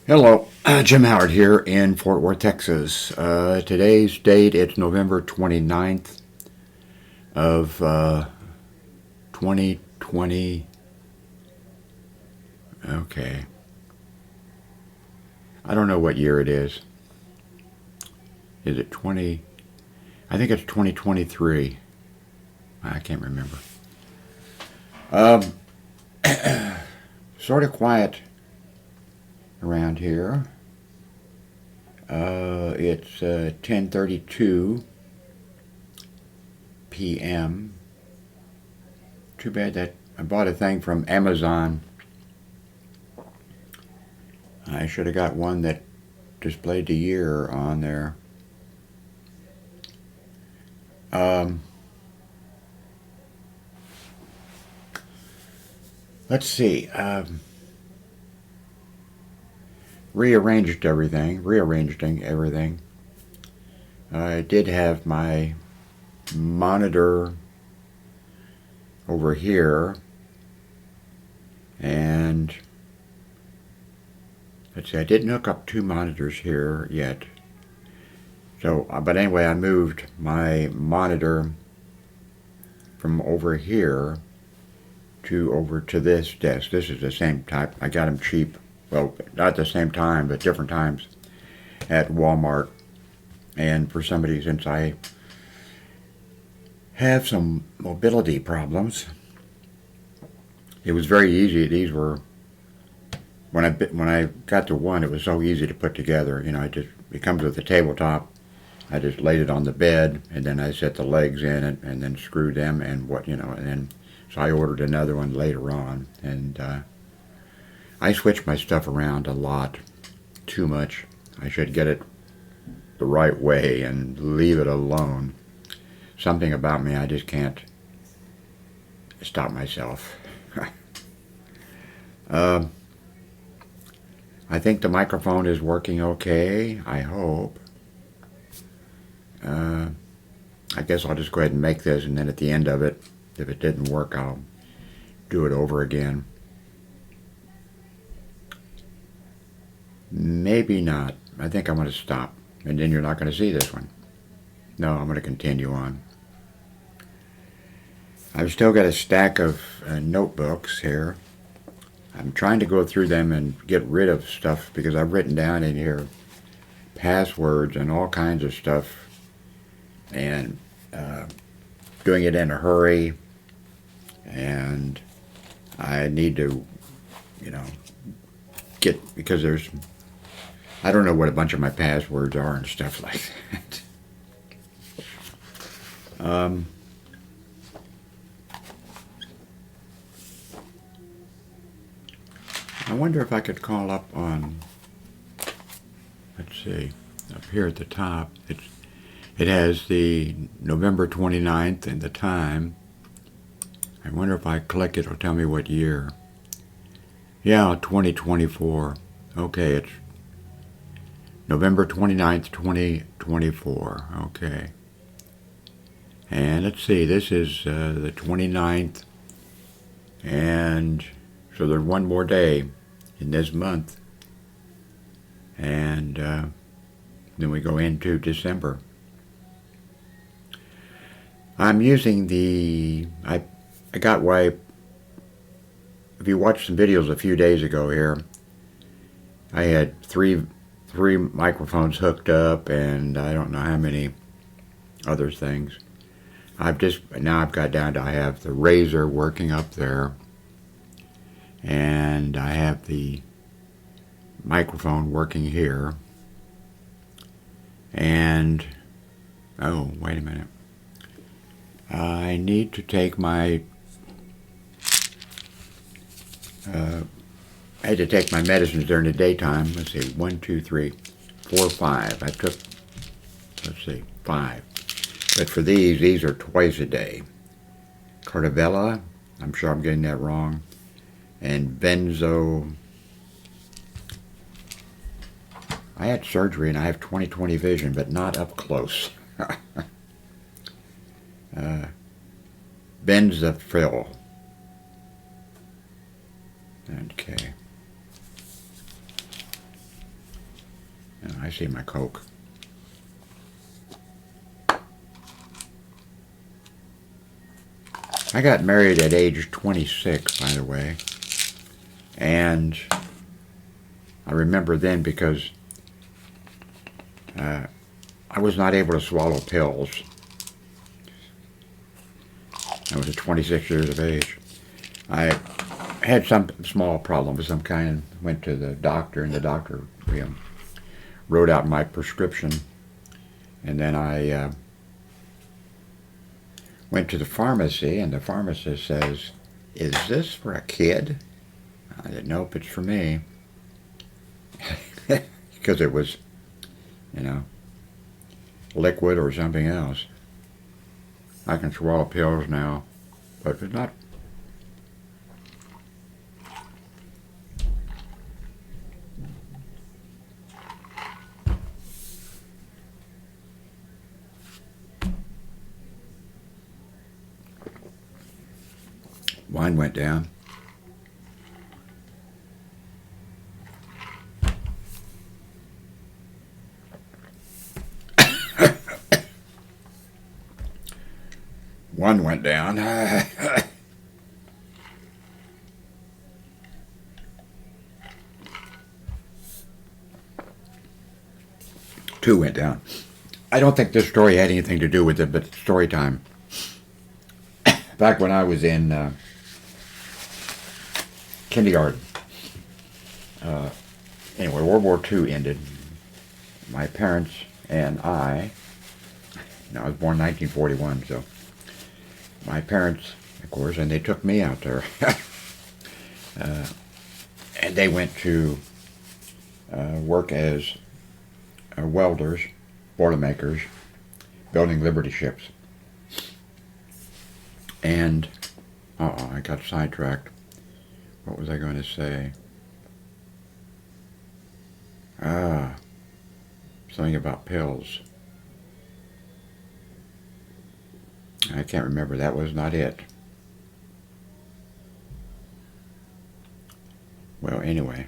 Hello, Jim Howard here in Fort Worth, Texas. Today's date, it's November 29th of 2020. Okay. I don't know what year it is. Is it 20? I think it's 2023. I can't remember. Sort of quiet around here. It's 10:32 p.m. Too bad that I bought a thing from Amazon. I should have got one that displayed the year on there. Let's see. Rearranging everything. I did have my monitor over here, and let's see, I didn't hook up two monitors here yet. So, but anyway, I moved my monitor from over here to over to this desk. This is the same type. I got them cheap. Well, not at the same time, but different times at Walmart. And for somebody, since I have some mobility problems, it was very easy. These were, when I got the one, it was so easy to put together. You know, it comes with a tabletop. I just laid it on the bed, and then I set the legs in it, and then screwed them, and and then, so I ordered another one later on, and I switch my stuff around a lot, too much. I should get it the right way and leave it alone. Something about me, I just can't stop myself. I think the microphone is working okay, I hope. I guess I'll just go ahead and make this, and then at the end of it, if it didn't work, I'll do it over again. Maybe not. I think I'm going to stop, and then you're not going to see this one. No, I'm going to continue on. I've still got a stack of notebooks here. I'm trying to go through them and get rid of stuff because I've written down in here passwords and all kinds of stuff, and doing it in a hurry, and I need to, because I don't know what a bunch of my passwords are and stuff like that. I wonder if I could call up on, let's see, up here at the top, it has the November 29th and the time. I wonder if I click it, it'll tell me what year. Yeah, 2024. Okay, it's November 29th, 2024. Okay. And let's see, this is the 29th. And so there's one more day in this month. And then we go into December. I'm using I got why, if you watched some videos a few days ago here, I had three microphones hooked up, and I don't know how many other things. Now I've got down to, I have the Razer working up there, and I have the microphone working here, and, oh, wait a minute. I need to take my, I had to take my medicines during the daytime. Let's see, 1, 2, 3, 4, 5. I took, let's see, 5. But for these are twice a day. Cartavella, I'm sure I'm getting that wrong, and benzo. I had surgery and I have 20/20 vision, but not up close. Benzophenil. Okay. I see my Coke. I got married at age 26, by the way. And I remember then because I was not able to swallow pills. I was at 26 years of age. I had some small problem of some kind. Went to the doctor, and the doctor wrote out my prescription. And then I went to the pharmacy, and the pharmacist says, "Is this for a kid?" I said, "Nope, it's for me." Because it was, liquid or something else. I can swallow pills now, but it's not. Wine went down. One went down. Two went down. I don't think this story had anything to do with it, but story time. Back when I was in kindergarten, anyway, World War II ended. My parents and I was born in 1941, so my parents, of course, and they took me out there. And they went to work as welders, boilermakers, building Liberty ships. And, I got sidetracked. What was I going to say? Something about pills. I can't remember. That was not it. Well, anyway.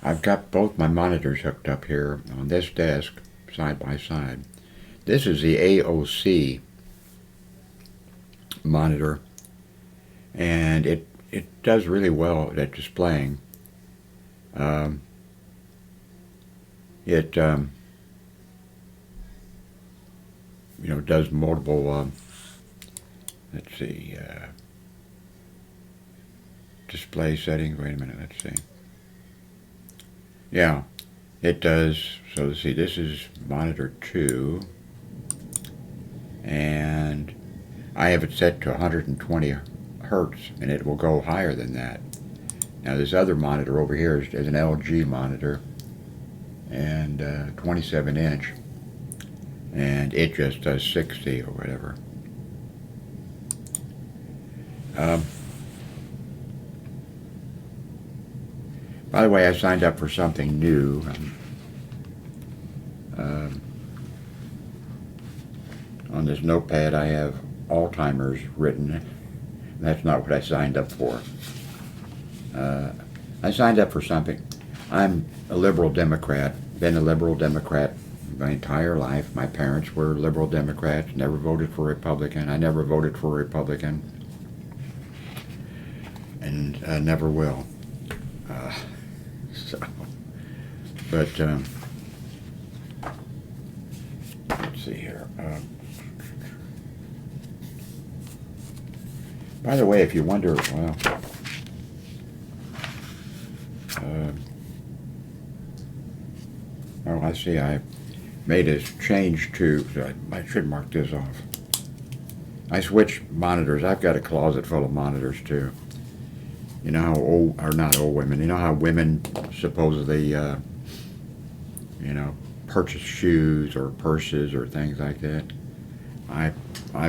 I've got both my monitors hooked up here on this desk, side by side. This is the AOC monitor, and it does really well at displaying. It does multiple, let's see, display settings. Wait a minute, let's see. Yeah, it does. So let's see, this is monitor 2, and I have it set to 120 hertz, and it will go higher than that. Now this other monitor over here is an LG monitor, and 27 inch, and it just does 60 or whatever. By the way, I signed up for something new. On this notepad I have Alzheimer's written. That's not what I signed up for. I signed up for something. I'm a liberal Democrat, been a liberal Democrat my entire life. My parents were liberal Democrats, never voted for Republican. I never voted for Republican, and never will. But let's see here. By the way, if you wonder, I see I made a change to, so I should mark this off. I switched monitors. I've got a closet full of monitors too. You know how old, or not old women, you know how women supposedly, purchase shoes or purses or things like that? I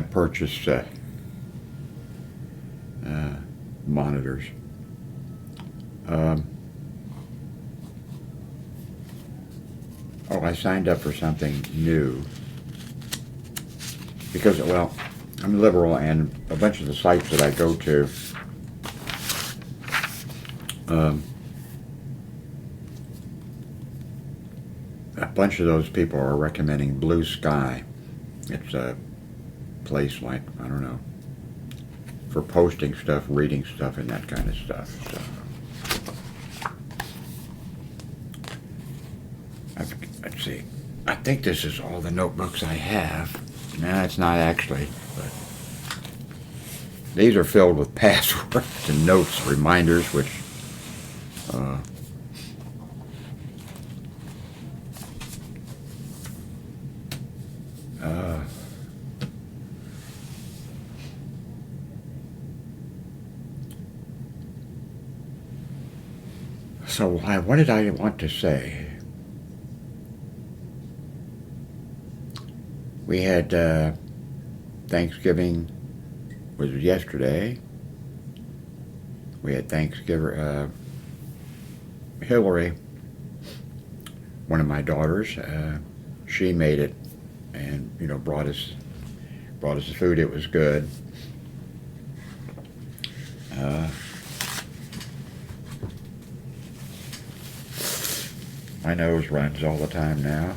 purchased monitors. I signed up for something new because, I'm liberal, and a bunch of the sites that I go to, a bunch of those people are recommending Blue Sky. It's a place like, I don't know, for posting stuff, reading stuff, and that kind of stuff. So, let's see. I think this is all the notebooks I have. No, it's not actually, but these are filled with passwords and notes, reminders, which so what did I want to say? We had Thanksgiving was yesterday. We had Thanksgiving. Hillary, one of my daughters, she made it, and brought us the food. It was good. My nose runs all the time now.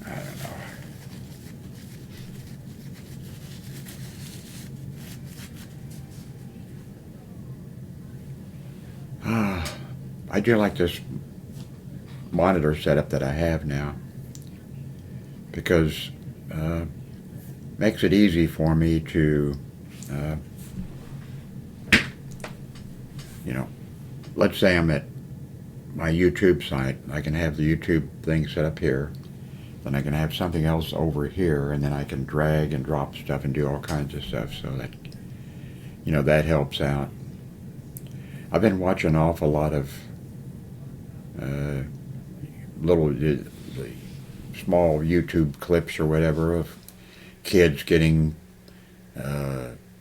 I don't know. I do like this monitor setup that I have now, because makes it easy for me to let's say I'm at my YouTube site. I can have the YouTube thing set up here, then I can have something else over here, and then I can drag and drop stuff and do all kinds of stuff, so that that helps out. I've been watching an awful lot of little small YouTube clips or whatever of kids getting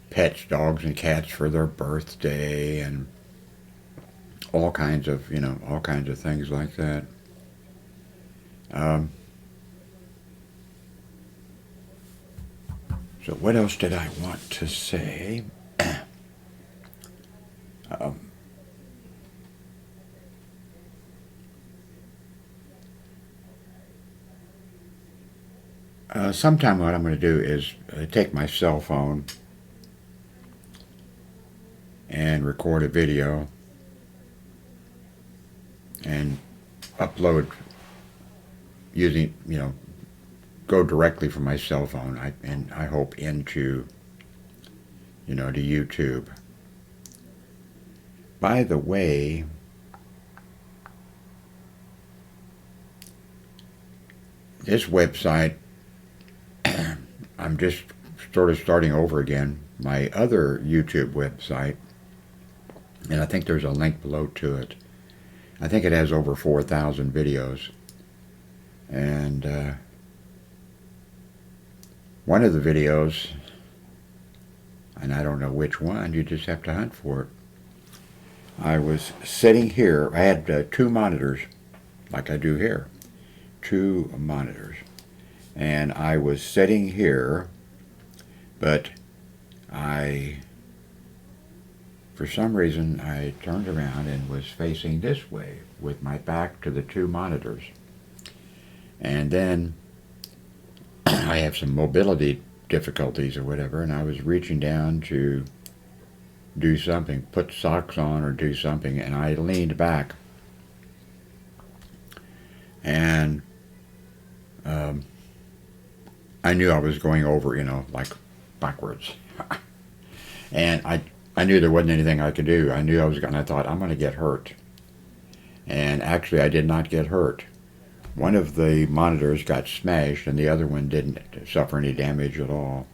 pets, dogs and cats for their birthday, and all kinds of things like that. So what else did I want to say? Sometime what I'm going to do is take my cell phone and record a video and upload using, go directly from my cell phone, and I hope into, to YouTube. By the way, this website, I'm just sort of starting over again. My other YouTube website, and I think there's a link below to it. I think it has over 4,000 videos. And one of the videos, and I don't know which one, you just have to hunt for it. I was sitting here. I had 2 monitors, like I do here. 2 monitors. And I was sitting here, but for some reason, I turned around and was facing this way with my back to the 2 monitors. And then I have some mobility difficulties or whatever, and I was reaching down to do something, put socks on or do something, and I leaned back. And I knew I was going over, like backwards. And I knew there wasn't anything I could do. I knew I thought, I'm going to get hurt. And actually, I did not get hurt. One of the monitors got smashed, and the other one didn't suffer any damage at all.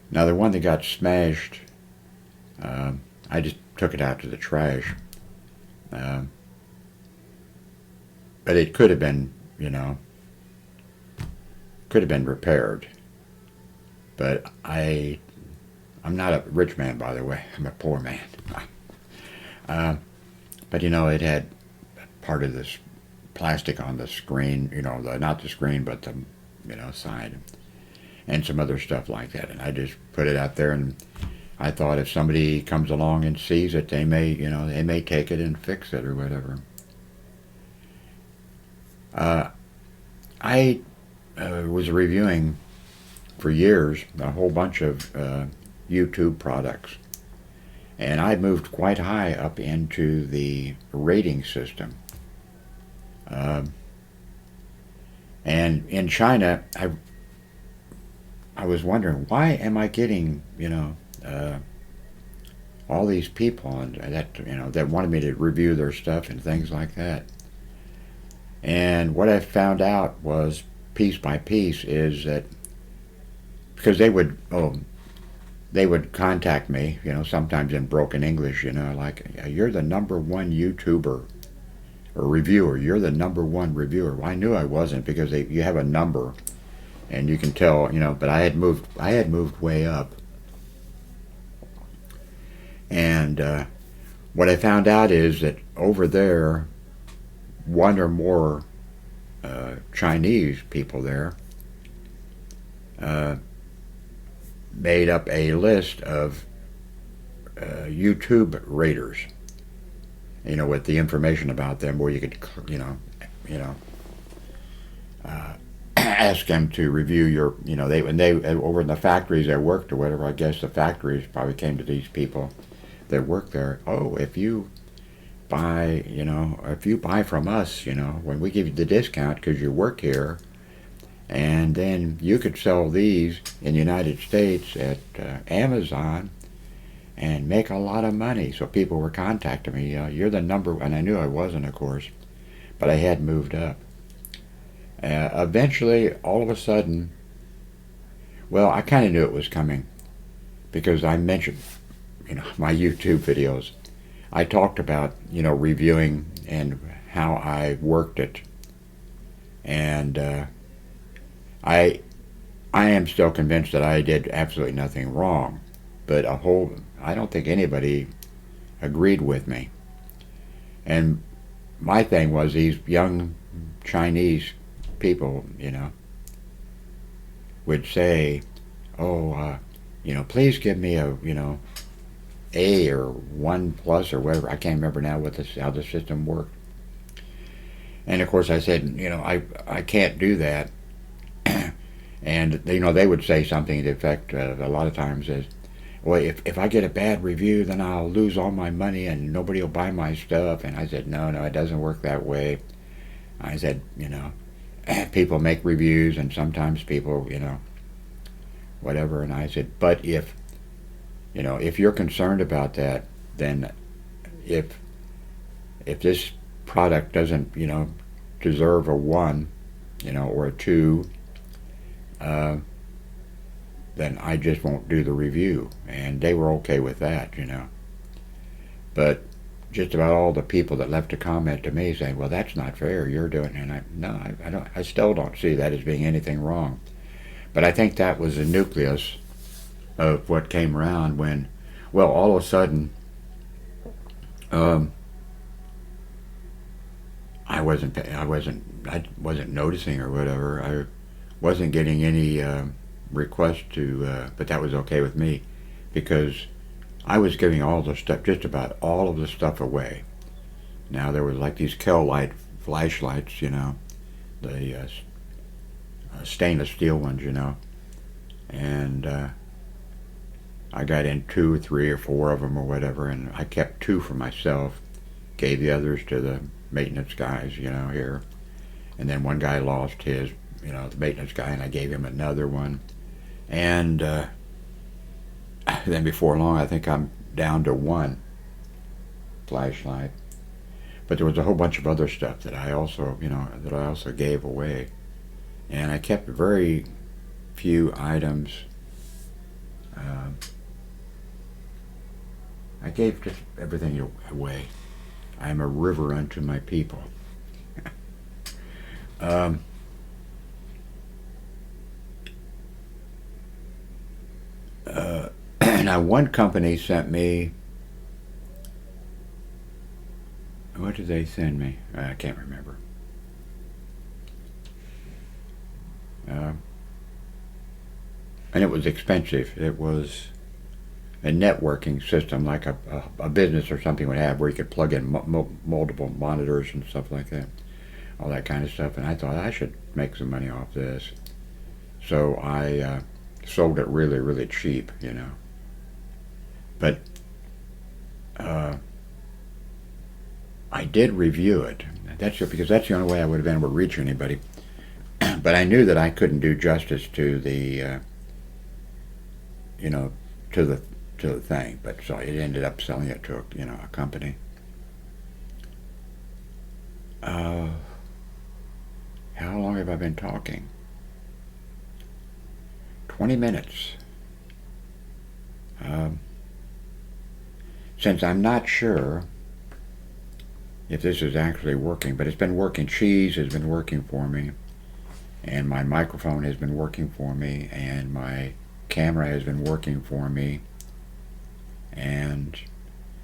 Now, the one that got smashed, I just took it out to the trash. But it could have been, could have been repaired. But I'm not a rich man, by the way. I'm a poor man. But it had part of this plastic on the screen, not the screen, but the, side, and some other stuff like that. And I just put it out there, and I thought if somebody comes along and sees it, they may, they may take it and fix it or whatever. I was reviewing for years a whole bunch of YouTube products, and I moved quite high up into the rating system. And in China, I was wondering, why am I getting all these people and that wanted me to review their stuff and things like that. And what I found out was, piece by piece, is that because they would contact me, sometimes in broken English, like, you're the #1 YouTuber or reviewer. You're the #1 reviewer. Well, I knew I wasn't, because you have a number, and you can tell, But I had moved way up, and what I found out is that over there, one or more Chinese people there made up a list of YouTube raters, with the information about them, where you could, ask them to review your, they over in the factories they worked or whatever. I guess the factories probably came to these people that work there. Oh, if you buy, from us, when we give you the discount because you work here, and then you could sell these in the United States at Amazon and make a lot of money. So people were contacting me. You're the number, and I knew I wasn't, of course, but I had moved up. Eventually, all of a sudden, well, I kind of knew it was coming, because I mentioned, my YouTube videos. I talked about, reviewing and how I worked it, and I am still convinced that I did absolutely nothing wrong, but I don't think anybody agreed with me. And my thing was, these young Chinese people, would say, oh, please give me a, A or 1+ or whatever. I can't remember now how the system worked. And of course I said, I can't do that. And they would say something to the effect, a lot of times, is, well, if I get a bad review, then I'll lose all my money and nobody will buy my stuff. And I said, no, it doesn't work that way. I said, people make reviews, and sometimes people, whatever. And I said, but if you're concerned about that, then if this product doesn't, deserve a 1, or a 2, then I just won't do the review. And they were okay with that, But just about all the people that left a comment to me saying, well, that's not fair, you're doing it. And I still don't see that as being anything wrong. But I think that was the nucleus of what came around when, well, all of a sudden, I wasn't noticing or whatever. I wasn't getting any requests to, but that was okay with me, because I was giving all the stuff, just about all of the stuff, away. Now there was like these Kel-Lite flashlights, the stainless steel ones, and I got in 2 or 3 or 4 of them or whatever, and I kept 2 for myself, gave the others to the maintenance guys, here. And then one guy lost his, the maintenance guy, and I gave him another one. And then before long, I think I'm down to 1 flashlight. But there was a whole bunch of other stuff that I also, gave away. And I kept very few items. I gave just everything away. I am a river unto my people. Now, one company sent me, what did they send me? I can't remember. And it was expensive. It was a networking system like a business or something would have, where you could plug in multiple monitors and stuff like that, all that kind of stuff. And I thought I should make some money off this, so I sold it really, really cheap, you know. But I did review it. That's it, because that's the only way I would have been able to reach anybody. But I knew that I couldn't do justice to the, you know, to the thing. But so it ended up selling it to a company. How long have I been talking? 20 minutes. Since I'm not sure if this is actually working, but it's been working. Cheese has been working for me, and my microphone has been working for me, and my camera has been working for me, and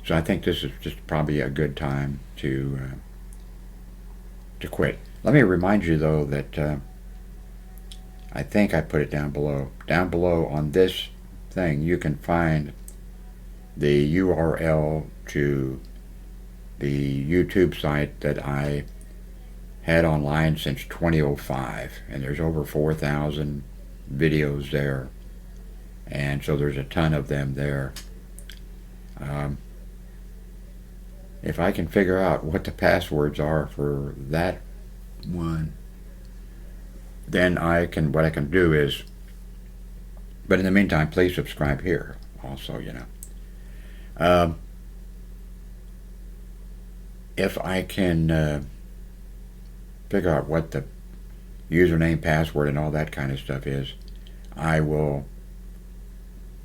so I think this is just probably a good time to quit. Let me remind you though that I think I put it down below. Down below on this thing, you can find the URL to the YouTube site that I had online since 2005, and there's over 4,000 videos there, and so there's a ton of them there. If I can figure out what the passwords are for that one, then what I can do is, but in the meantime, please subscribe here also, you know. If I can figure out what the username, password, and all that kind of stuff is, I will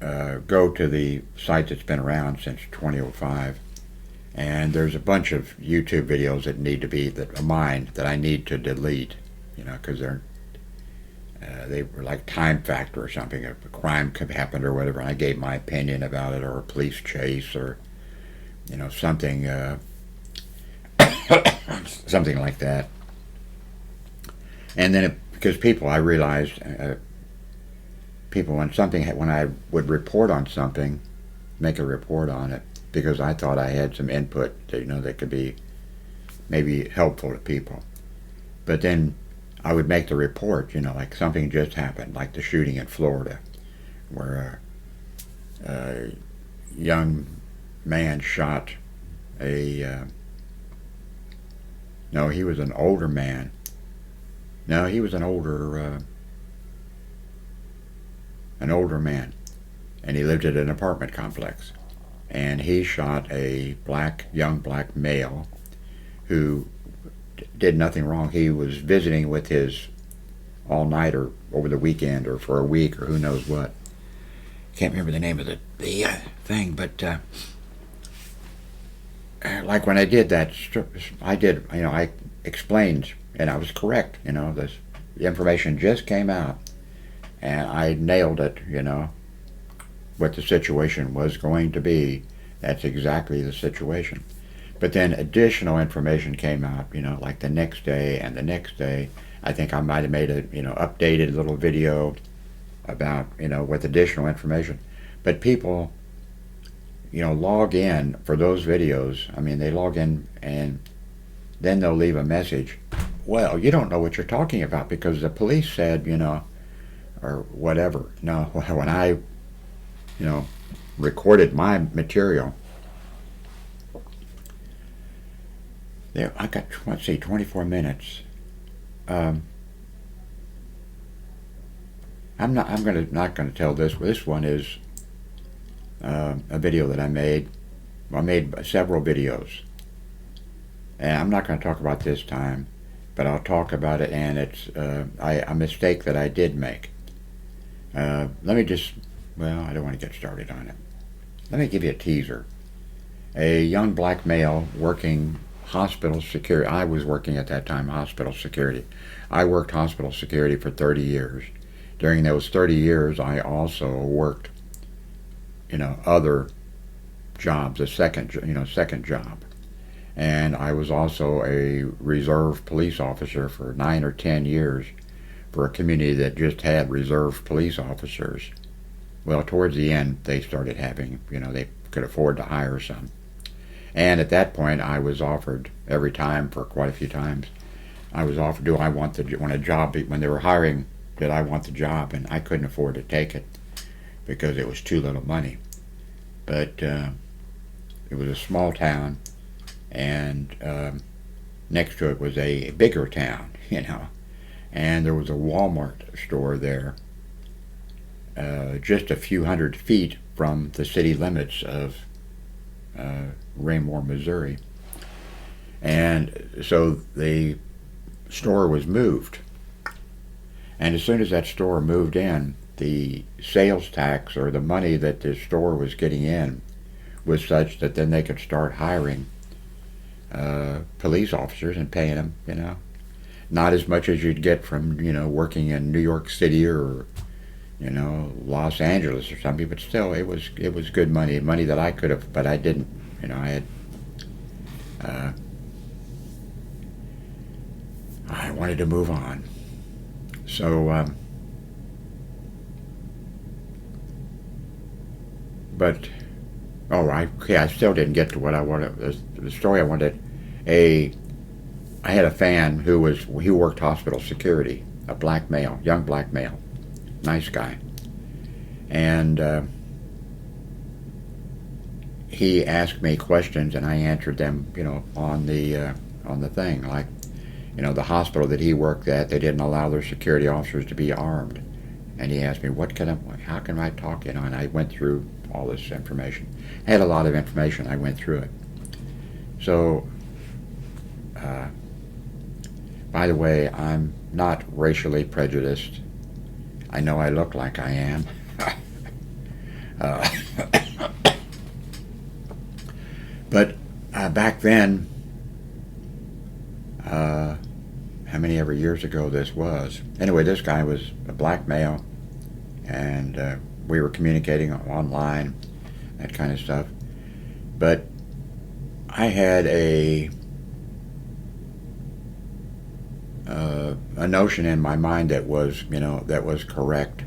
go to the site that's been around since 2005, and there's a bunch of YouTube videos that are mine, that I need to delete, you know, because they were like Time Factor or something. A crime could happen or whatever, and I gave my opinion about it, or a police chase, or, you know, something something like that. And then because I realized people, when I would report on something, make a report on it, because I thought I had some input that, you know, that could be maybe helpful to people. But then I would make the report, you know, like something just happened, like the shooting in Florida, where a young man shot no, he was an older man. No, he was an older man, and he lived at an apartment complex, and he shot a young black male who did nothing wrong. He was visiting with his all-nighter over the weekend, or for a week, or who knows what. Can't remember the name of the thing, but like when I did that, I explained, and I was correct. You know, the information just came out, and I nailed it. You know, what the situation was going to be. That's exactly the situation. But then additional information came out, you know, like the next day and the next day. I think I might have made a, you know, updated little video about, you know, with additional information. But people, you know, log in for those videos. I mean, they log in and then they'll leave a message. Well, you don't know what you're talking about because the police said, you know, or whatever. No, when I, you know, recorded my material, there, I got, let's see, 24 minutes. I'm not gonna tell this. This one is a video that I made. I made several videos, and I'm not going to talk about this time, but I'll talk about it. And it's a mistake that I did make. Let me just, well, I don't want to get started on it. Let me give you a teaser. A young black male working hospital security. I was working at that time hospital security. I worked hospital security for 30 years. During those 30 years, I also worked, you know, other jobs, a second job. And I was also a reserve police officer for 9 or 10 years for a community that just had reserve police officers. Well, towards the end, they started having, they could afford to hire some. And at that point, I was offered every time for quite a few times. I was offered, do I want a job? When they were hiring, did I want the job? And I couldn't afford to take it because it was too little money. But it was a small town, and next to it was a bigger town, and there was a Walmart store there, just a few hundred feet from the city limits of Raymore, Missouri. And so the store was moved. And as soon as that store moved in, the sales tax, or the money that the store was getting in, was such that then they could start hiring police officers and paying them, not as much as you'd get from, working in New York City or, Los Angeles or something, but still it was good money that I could have, but I didn't, I wanted to move on. So, I still didn't get to what I wanted. The story I wanted. I had a fan who worked hospital security, a young black male, nice guy, and he asked me questions, and I answered them, on the thing, like, the hospital that he worked at, they didn't allow their security officers to be armed. And he asked me, how can I talk, and I went through all this information. I had a lot of information, I went through it. So, by the way, I'm not racially prejudiced. I know I look like I am. But back then, how many ever years ago this was. Anyway, this guy was a black male, and we were communicating online, that kind of stuff. But I had a notion in my mind that was, that was correct,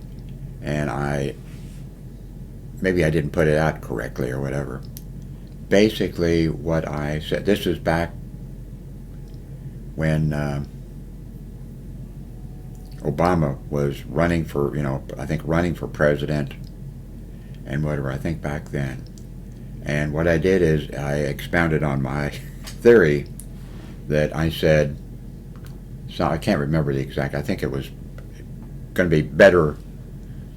and maybe I didn't put it out correctly or whatever. Basically, what I said, this is back when Obama was running for, I think running for president and whatever, I think back then. And what I did is I expounded on my theory that I said, so I can't remember the exact, I think it was going to be better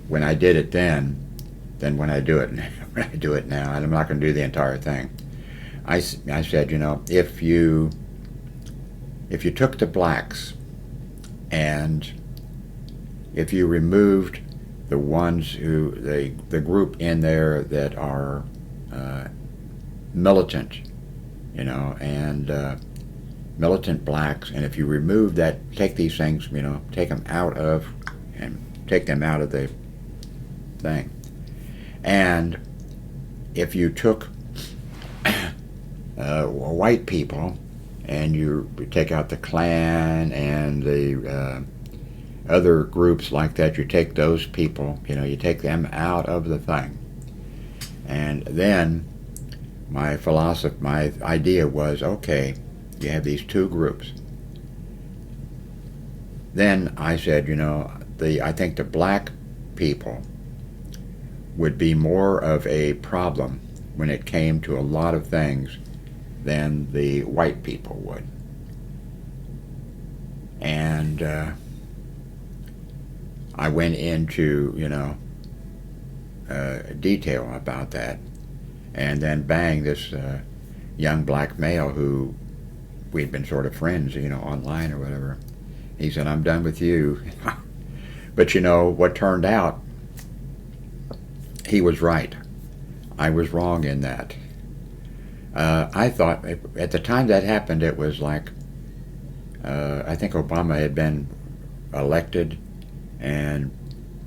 when I did it then than when I do it now. When I do it now, and I'm not going to do the entire thing. I said, if you took the blacks and if you removed the ones the group in there that are militant, and militant blacks, and if you remove that, take these things, take them out of the thing, and if you took white people and you take out the Klan and the other groups like that, you take those people, you take them out of the thing. And then my idea was, okay, you have these two groups. Then I said, I think the black people would be more of a problem when it came to a lot of things than the white people would. And I went into, detail about that. And then bang, this young black male who we'd been sort of friends, online or whatever, he said, I'm done with you. But what turned out, he was right. I was wrong in that. I thought, at the time that happened, it was like, I think Obama had been elected, and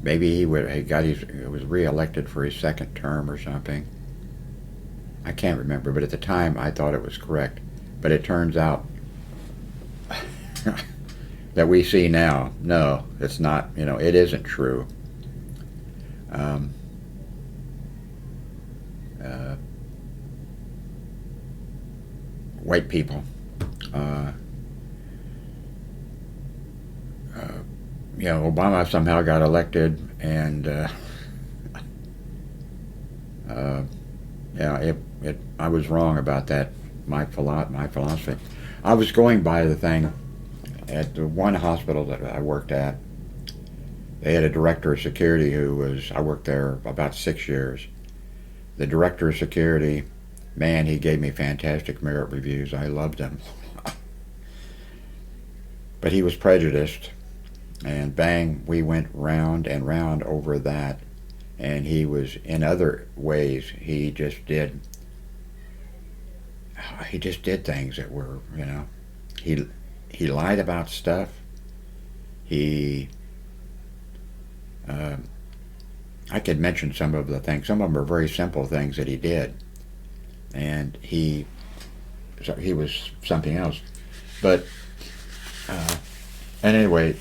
maybe he was re-elected for his second term or something. I can't remember, but at the time I thought it was correct. But it turns out that we see now, no, it's not, it isn't true. uh, white people. Uh, uh, Obama somehow got elected, and uh, yeah, I was wrong about that. My philosophy. I was going by the thing at the one hospital that I worked at. They had a director of security who was. I worked there about 6 years. The director of security, man, he gave me fantastic merit reviews. I loved him, but he was prejudiced, and bang, we went round and round over that. And he was, in other ways, he just did things that were, he lied about stuff. He, uh, I could mention some of the things. Some of them are very simple things that he did, and he was something else. But and anyway,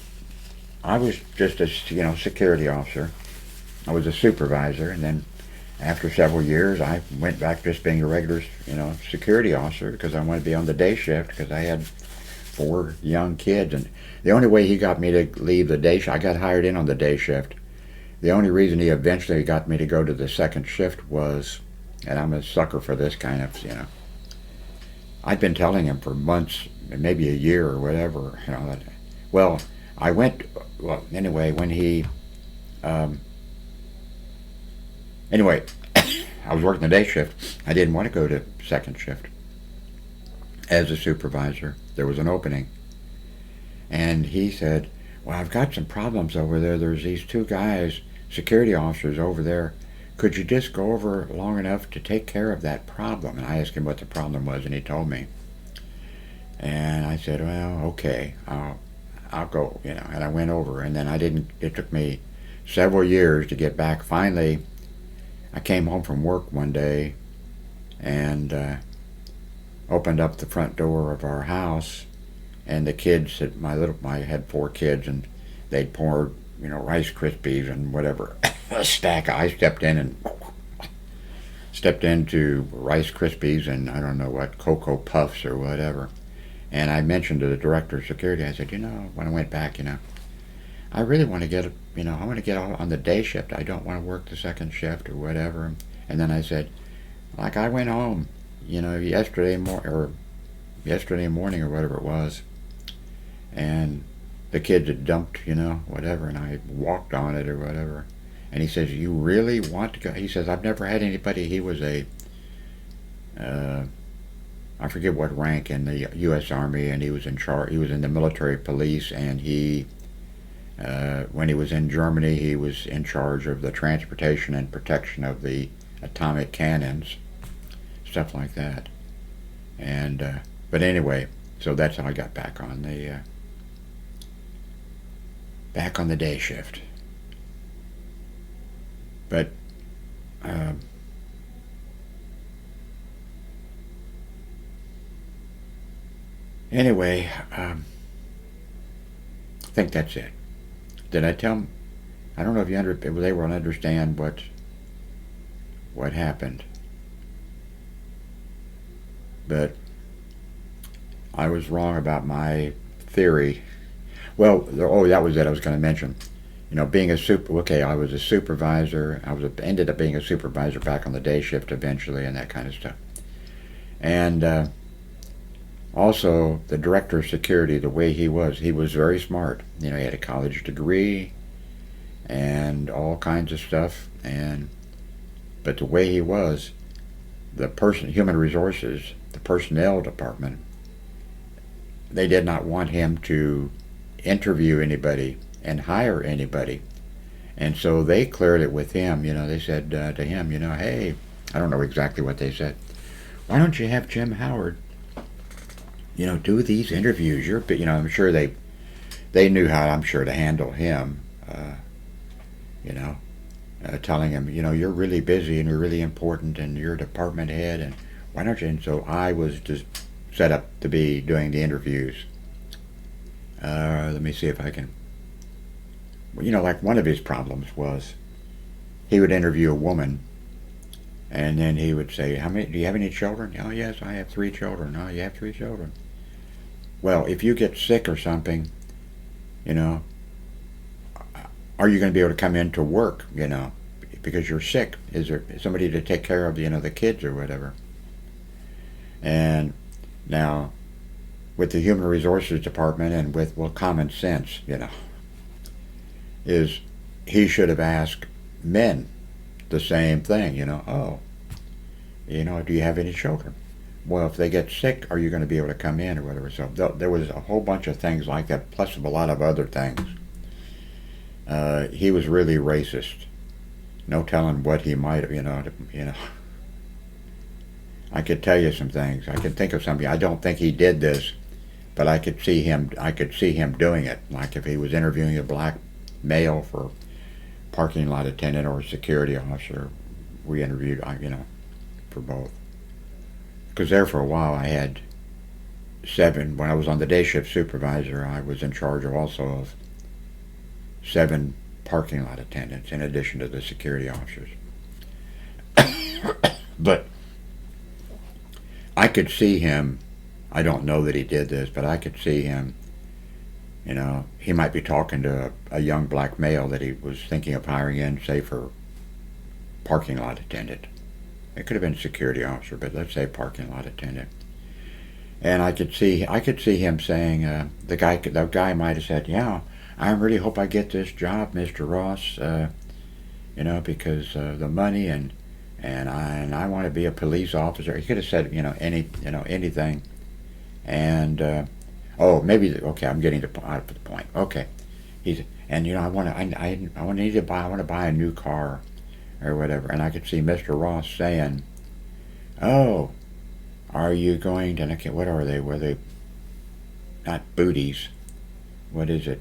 I was just a security officer. I was a supervisor, and then after several years, I went back just being a regular, security officer because I wanted to be on the day shift because I had 4 young kids, and the only way he got me to leave the day shift, I got hired in on the day shift. The only reason he eventually got me to go to the second shift was, and I'm a sucker for this kind of, I'd been telling him for months, maybe a year or whatever, that, well, anyway, when he, anyway, I was working the day shift. I didn't want to go to second shift as a supervisor. There was an opening. And he said, well, I've got some problems over there. There's these 2 guys, security officers over there. Could you just go over long enough to take care of that problem? And I asked him what the problem was, and he told me. And I said, well, okay, I'll go, and I went over. And then it took me several years to get back. Finally, I came home from work one day and opened up the front door of our house, and the kids, I had 4 kids, and they'd poured, Rice Krispies and whatever, a stack. I stepped into Rice Krispies and I don't know what, Cocoa Puffs or whatever. And I mentioned to the director of security, I said, when I went back, I really want to get, I want to get on the day shift. I don't want to work the second shift or whatever. And then I said, I went home, yesterday morning or whatever it was, and the kids had dumped, whatever, and I walked on it or whatever. And he says, you really want to go? He says, I've never had anybody. He was I forget what rank in the U.S. Army, and he was in charge. He was in the military police, and when he was in Germany, he was in charge of the transportation and protection of the atomic cannons, stuff like that. And but anyway, so that's how I got back on the day shift. But anyway, I think that's it. Did I tell them? I don't know if they will understand what happened. But I was wrong about my theory. Well, that was it. I was going to mention, being I was a supervisor. Ended up being a supervisor back on the day shift eventually, and that kind of stuff. And also, the director of security, the way he was very smart. He had a college degree and all kinds of stuff. But the way he was, human resources, the personnel department, they did not want him to interview anybody and hire anybody. And so they cleared it with him. They said to him, hey, I don't know exactly what they said. Why don't you have Jim Howard, do these interviews? I'm sure they knew how, I'm sure, to handle him, telling him, you're really busy and you're really important and you're a department head, and why don't you? And so I was just set up to be doing the interviews. Let me see if I can. Like one of his problems was he would interview a woman And then he would say, "How many? Do you have any children?" "Oh yes, I have 3 children." "Oh, you have 3 children. Well, if you get sick or something, you know, are you going to be able to come into work? Because you're sick. Is there somebody to take care of the kids or whatever?" And now, with the Human Resources Department and with common sense, is he should have asked men the same thing. "Oh, do you have any children? Well, if they get sick, are you going to be able to come in or whatever?" So there was a whole bunch of things like that, plus a lot of other things. He was really racist. No telling what he might have, I could tell you some things. I could think of something. I don't think he did this, but I could see him. I could see him doing it. Like if he was interviewing a black male for parking lot attendant or a security officer, we interviewed, for both. Because there for a while I had 7. When I was on the day shift supervisor, I was in charge also of 7 parking lot attendants in addition to the security officers. But I could see him. I don't know that he did this, but I could see him. He might be talking to a young black male that he was thinking of hiring in, say, for parking lot attendant. It could have been security officer, but let's say parking lot attendant. And I could see him saying, the guy might have said, "Yeah, I really hope I get this job, Mr. Ross, because the money and I want to be a police officer." He could have said, anything. And maybe okay, I'm getting out of the point. Okay, I want to buy a new car or whatever. And I could see Mr. Ross saying, "Oh, are you going to? Okay, what are they? Were they not booties? What is it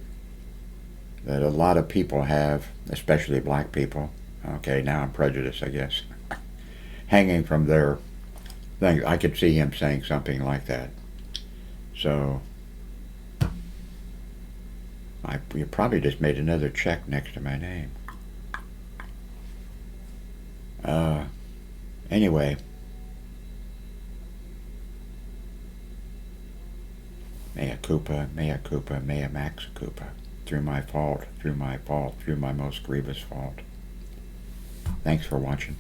that a lot of people have, especially black people?" Okay, now I'm prejudiced, I guess. Hanging from their things. I could see him saying something like that. So you probably just made another check next to my name. Anyway, mea culpa, mea max culpa. Through my fault, through my most grievous fault. Thanks for watching.